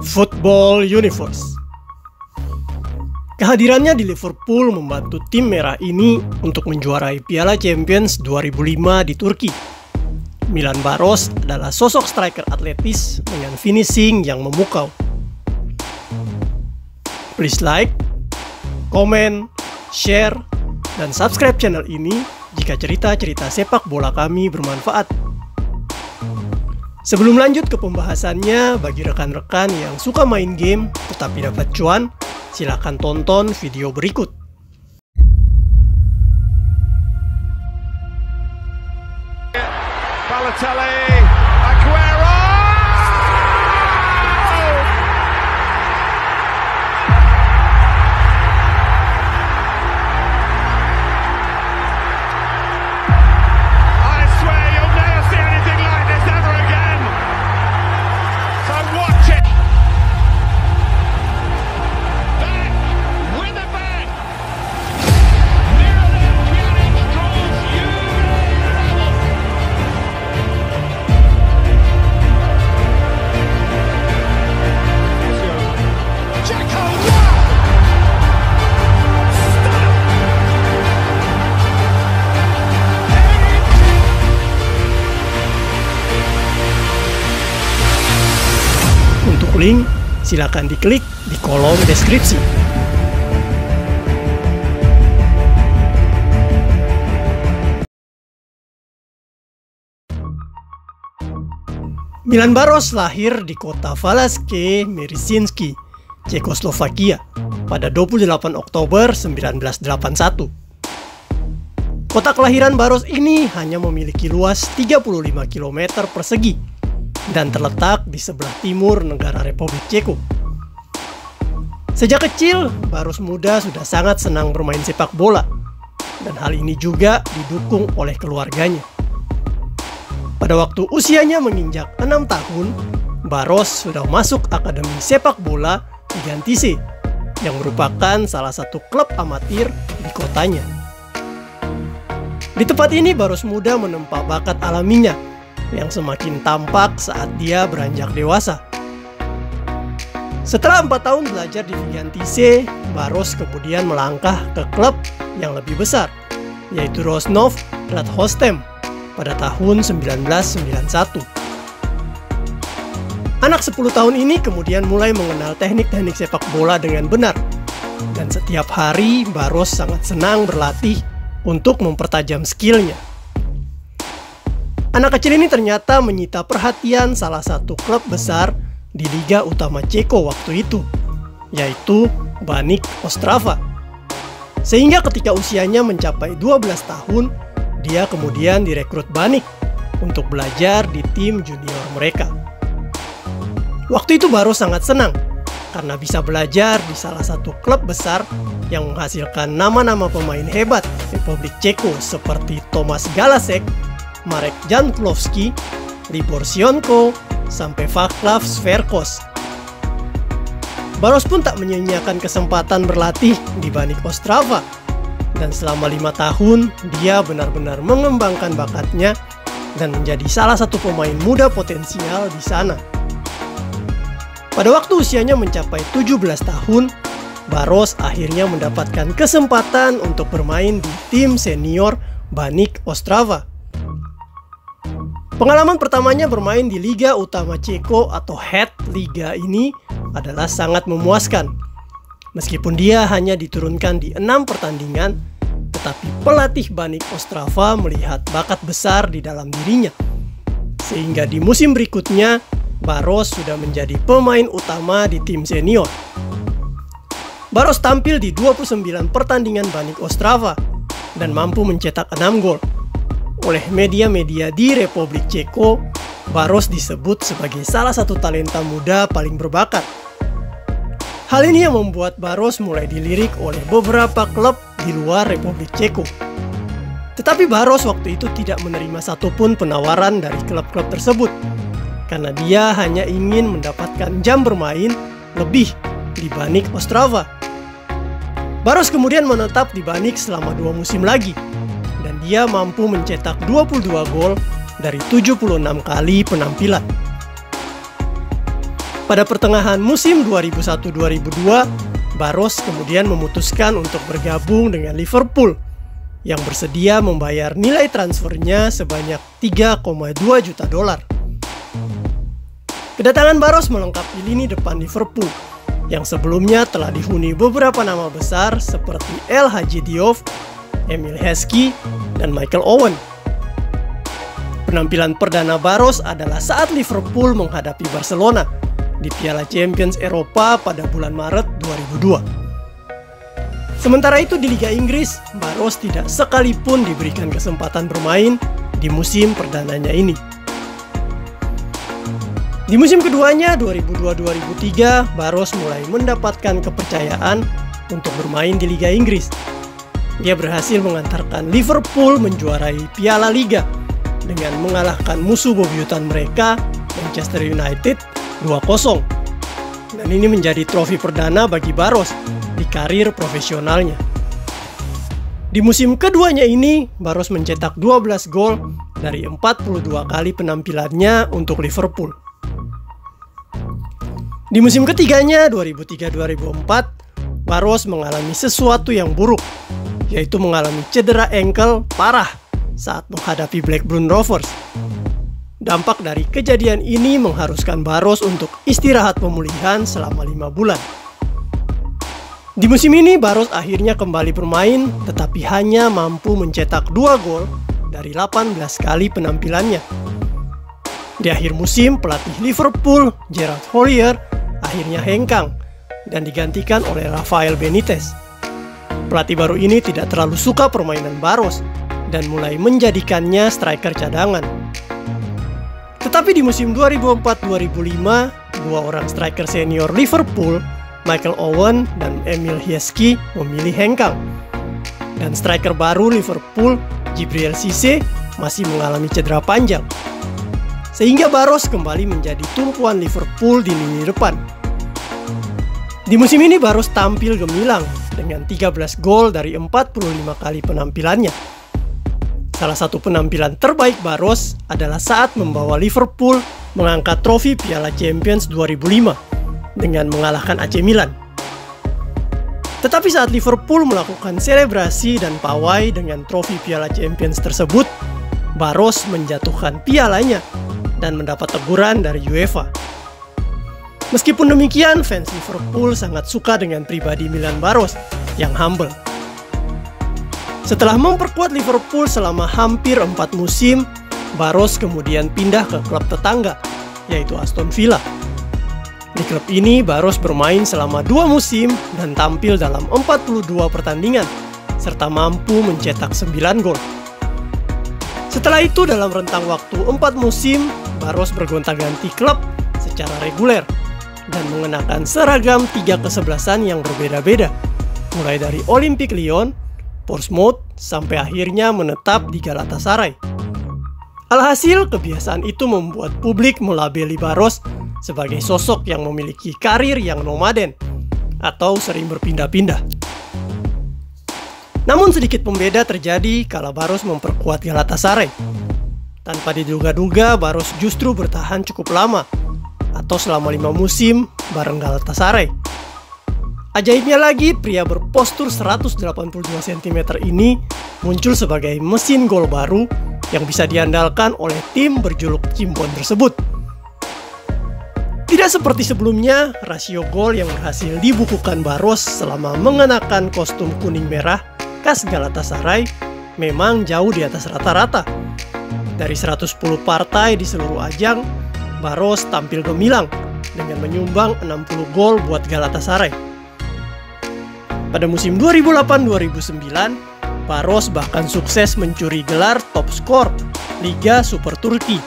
Football Universe. Kehadirannya di Liverpool membantu tim merah ini untuk menjuarai Piala Champions 2005 di Turki. Milan Baros adalah sosok striker atletis dengan finishing yang memukau. Please like, komen, share, dan subscribe channel ini jika cerita-cerita sepak bola kami bermanfaat. Sebelum lanjut ke pembahasannya, bagi rekan-rekan yang suka main game tetapi dapat cuan, silakan tonton video berikut. Balotelli, Aguero! I swear you'll never see anything like this ever again. So watch it. Back with the back. Miralem Pjanic draws you. Untuk link, silakan diklik di kolom deskripsi. Milan Baros lahir di kota Valašské Meziříčí, Cekoslovakia pada 28 Oktober 1981. Kota kelahiran Baros ini hanya memiliki luas 35 km persegi dan terletak di sebelah timur negara Republik Ceko. Sejak kecil, Baros muda sudah sangat senang bermain sepak bola, dan hal ini juga didukung oleh keluarganya. Pada waktu usianya menginjak 6 tahun, Baros sudah masuk akademi sepak bola Gigantice, yang merupakan salah satu klub amatir di kotanya. Di tempat ini Baros muda menempa bakat alaminya yang semakin tampak saat dia beranjak dewasa. Setelah 4 tahun belajar di Gigantice, Baros kemudian melangkah ke klub yang lebih besar, yaitu Rosnov Radhostem pada tahun 1991. Anak 10 tahun ini kemudian mulai mengenal teknik-teknik sepak bola dengan benar, dan setiap hari Baros sangat senang berlatih untuk mempertajam skillnya. Anak kecil ini ternyata menyita perhatian salah satu klub besar di Liga Utama Ceko waktu itu, yaitu Baník Ostrava. Sehingga ketika usianya mencapai 12 tahun, dia kemudian direkrut Baník untuk belajar di tim junior mereka. Waktu itu Baros sangat senang karena bisa belajar di salah satu klub besar yang menghasilkan nama-nama pemain hebat Republik Ceko seperti Tomáš Galášek, Marek Jankowski, Libor Sionko, sampai Václav Sverkos. Baros pun tak menyia-nyiakan kesempatan berlatih di Baník Ostrava, dan selama 5 tahun dia benar-benar mengembangkan bakatnya dan menjadi salah satu pemain muda potensial di sana. Pada waktu usianya mencapai 17 tahun, Baros akhirnya mendapatkan kesempatan untuk bermain di tim senior Baník Ostrava. Pengalaman pertamanya bermain di Liga Utama Ceko atau Head Liga ini adalah sangat memuaskan. Meskipun dia hanya diturunkan di 6 pertandingan, tetapi pelatih Baník Ostrava melihat bakat besar di dalam dirinya. Sehingga di musim berikutnya, Baros sudah menjadi pemain utama di tim senior. Baros tampil di 29 pertandingan Baník Ostrava dan mampu mencetak 6 gol. Oleh media-media di Republik Ceko, Baros disebut sebagai salah satu talenta muda paling berbakat. Hal ini yang membuat Baros mulai dilirik oleh beberapa klub di luar Republik Ceko. Tetapi Baros waktu itu tidak menerima satupun penawaran dari klub-klub tersebut, karena dia hanya ingin mendapatkan jam bermain lebih di Baník Ostrava. Baros kemudian menetap di Baník selama 2 musim lagi, dan dia mampu mencetak 22 gol dari 76 kali penampilan. Pada pertengahan musim 2001-2002, Barros kemudian memutuskan untuk bergabung dengan Liverpool yang bersedia membayar nilai transfernya sebanyak 3,2 juta dolar. Kedatangan Barros melengkapi lini depan Liverpool yang sebelumnya telah dihuni beberapa nama besar seperti El Hadji Diouf, Emile Heskey, dan Michael Owen. Penampilan perdana Barros adalah saat Liverpool menghadapi Barcelona di Piala Champions Eropa pada bulan Maret 2002. Sementara itu di Liga Inggris, Barros tidak sekalipun diberikan kesempatan bermain di musim perdananya ini. Di musim keduanya 2002-2003, Barros mulai mendapatkan kepercayaan untuk bermain di Liga Inggris. Dia berhasil mengantarkan Liverpool menjuarai Piala Liga dengan mengalahkan musuh bebuyutan mereka, Manchester United, 2-0. Dan ini menjadi trofi perdana bagi Barros di karir profesionalnya. Di musim keduanya ini, Barros mencetak 12 gol dari 42 kali penampilannya untuk Liverpool. Di musim ketiganya 2003-2004, Barros mengalami sesuatu yang buruk, yaitu mengalami cedera ankle parah saat menghadapi Blackburn Rovers. Dampak dari kejadian ini mengharuskan Barros untuk istirahat pemulihan selama 5 bulan. Di musim ini Barros akhirnya kembali bermain, tetapi hanya mampu mencetak 2 gol dari 18 kali penampilannya. Di akhir musim, pelatih Liverpool, Gerard Houllier, akhirnya hengkang dan digantikan oleh Rafael Benitez. Pelatih baru ini tidak terlalu suka permainan Barros dan mulai menjadikannya striker cadangan. Tetapi di musim 2004-2005, dua orang striker senior Liverpool, Michael Owen dan Emile Heskey, memilih hengkang. Dan striker baru Liverpool, Djibril Cissé, masih mengalami cedera panjang. Sehingga Barros kembali menjadi tumpuan Liverpool di lini depan. Di musim ini Barros tampil gemilang dengan 13 gol dari 45 kali penampilannya. Salah satu penampilan terbaik Barros adalah saat membawa Liverpool mengangkat trofi Piala Champions 2005 dengan mengalahkan AC Milan. Tetapi saat Liverpool melakukan selebrasi dan pawai dengan trofi Piala Champions tersebut, Barros menjatuhkan pialanya dan mendapat teguran dari UEFA. Meskipun demikian, fans Liverpool sangat suka dengan pribadi Milan Barros yang humble. Setelah memperkuat Liverpool selama hampir 4 musim, Barros kemudian pindah ke klub tetangga, yaitu Aston Villa. Di klub ini, Barros bermain selama 2 musim dan tampil dalam 42 pertandingan, serta mampu mencetak 9 gol. Setelah itu, dalam rentang waktu 4 musim, Barros bergonta-ganti klub secara reguler dan mengenakan seragam 3 kesebelasan yang berbeda-beda, mulai dari Olympique Lyon, Portsmouth, sampai akhirnya menetap di Galatasaray. Alhasil, kebiasaan itu membuat publik melabeli Barros sebagai sosok yang memiliki karir yang nomaden atau sering berpindah-pindah. Namun sedikit pembeda terjadi kala Barros memperkuat Galatasaray. Tanpa diduga-duga, Barros justru bertahan cukup lama, atau selama 5 musim bareng Galatasaray. Ajaibnya lagi, pria berpostur 182 cm ini muncul sebagai mesin gol baru yang bisa diandalkan oleh tim berjuluk Cimbon tersebut. Tidak seperti sebelumnya, rasio gol yang berhasil dibukukan Barros selama mengenakan kostum kuning merah khas Galatasaray memang jauh di atas rata-rata. Dari 110 partai di seluruh ajang, Barros tampil gemilang dengan menyumbang 60 gol buat Galatasaray. Pada musim 2008-2009, Barros bahkan sukses mencuri gelar top skor Liga Super Turki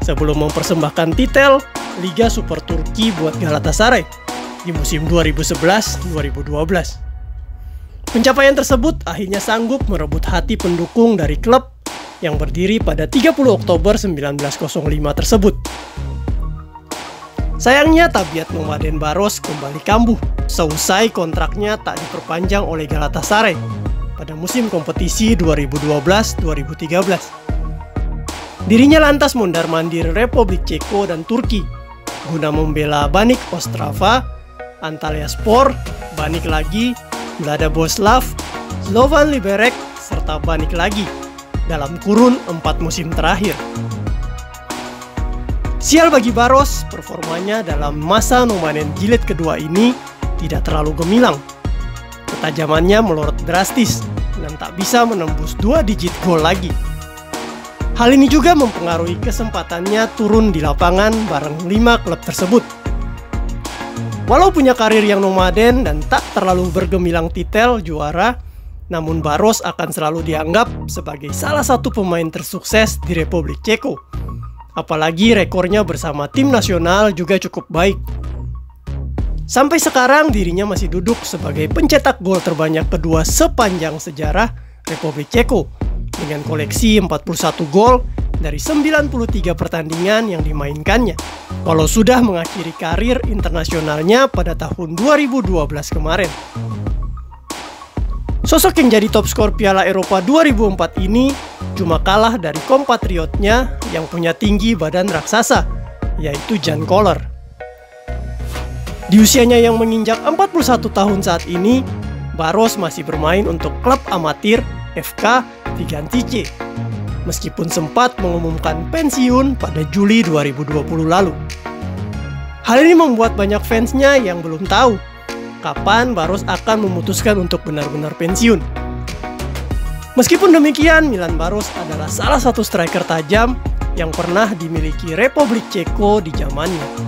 sebelum mempersembahkan titel Liga Super Turki buat Galatasaray di musim 2011-2012. Pencapaian tersebut akhirnya sanggup merebut hati pendukung dari klub yang berdiri pada 30 Oktober 1905 tersebut. Sayangnya, tabiat nomaden Barros kembali kambuh seusai kontraknya tak diperpanjang oleh Galatasaray pada musim kompetisi 2012-2013. Dirinya lantas mondar-mandir Republik Ceko dan Turki guna membela Baník Ostrava, Antalyaspor, Baník lagi, Mlada Boleslav, Slovan Liberec, serta Baník lagi dalam kurun 4 musim terakhir. Sial bagi Baros, performanya dalam masa nomaden jilid kedua ini tidak terlalu gemilang. Ketajamannya melorot drastis dan tak bisa menembus 2 digit gol lagi. Hal ini juga mempengaruhi kesempatannya turun di lapangan bareng 5 klub tersebut. Walau punya karir yang nomaden dan tak terlalu bergemilang titel juara, namun Baros akan selalu dianggap sebagai salah satu pemain tersukses di Republik Ceko. Apalagi rekornya bersama tim nasional juga cukup baik. Sampai sekarang dirinya masih duduk sebagai pencetak gol terbanyak kedua sepanjang sejarah Republik Ceko dengan koleksi 41 gol dari 93 pertandingan yang dimainkannya, walau sudah mengakhiri karir internasionalnya pada tahun 2012 kemarin. Sosok yang jadi top skor Piala Eropa 2004 ini cuma kalah dari kompatriotnya yang punya tinggi badan raksasa, yaitu Jan Koller. Di usianya yang menginjak 41 tahun saat ini, Baros masih bermain untuk klub amatir FK Vigantice, meskipun sempat mengumumkan pensiun pada Juli 2020 lalu. Hal ini membuat banyak fansnya yang belum tahu kapan Baros akan memutuskan untuk benar-benar pensiun. Meskipun demikian, Milan Baros adalah salah satu striker tajam yang pernah dimiliki Republik Ceko di zamannya.